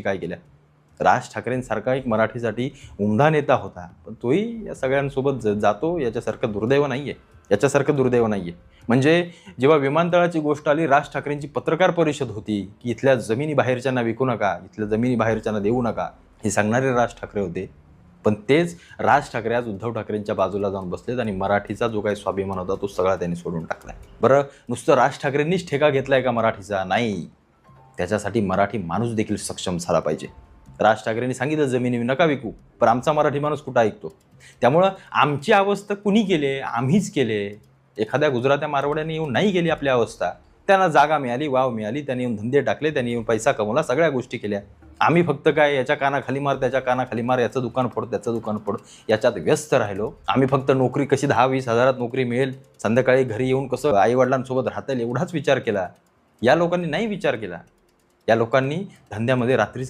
काय केल्या. राज ठाकरेंसारखा एक मराठीसाठी उमदा नेता होता, पण तोही या सगळ्यांसोबत जातो. याच्यासारखं दुर्दैव नाहीये, याच्यासारखं दुर्दैव नाहीये. म्हणजे जेव्हा विमानतळाची गोष्ट आली, राज ठाकरेंची पत्रकार परिषद होती की इथल्या जमिनी बाहेरच्यांना विकू नका, इथल्या जमिनी बाहेरच्यांना देऊ नका, हे सांगणारे राज ठाकरे होते. पण तेच राज ठाकरे आज उद्धव ठाकरेंच्या बाजूला जाऊन बसलेत आणि मराठीचा जो काही स्वाभिमान होता तो सगळा त्यांनी सोडून टाकलाय. बरं, नुसतं राज ठाकरेंनीच ठेका घेतलाय का मराठीचा? नाही, त्याच्यासाठी मराठी माणूस देखील सक्षम झाला पाहिजे. राज ठाकरेंनी सांगितलं जमिनी नका विकू, पण आमचा मराठी माणूस कुठं ऐकतो? त्यामुळं आमची अवस्था कुणी केले? आम्हीच केले. एखाद्या गुजरात्या मारवाड्याने येऊन नाही केली आपली अवस्था. त्यांना जागा मिळाली, वाव मिळाली, त्यांनी येऊन धंदे टाकले, त्यांनी येऊन पैसा कमवला, सगळ्या गोष्टी केल्या. आम्ही फक्त काय याच्या कानाखाली मार, त्याच्या कानाखाली मार, याचं दुकान फोड, त्याचं दुकान फोड, याच्यात व्यस्त राहिलो. आम्ही फक्त नोकरी कशी 10-20 हजारात नोकरी मिळेल, संध्याकाळी घरी येऊन कसं आईवडिलांसोबत राहता येईल एवढाच विचार केला. या लोकांनी नाही विचार केला. या लोकांनी धंद्यामध्ये रात्री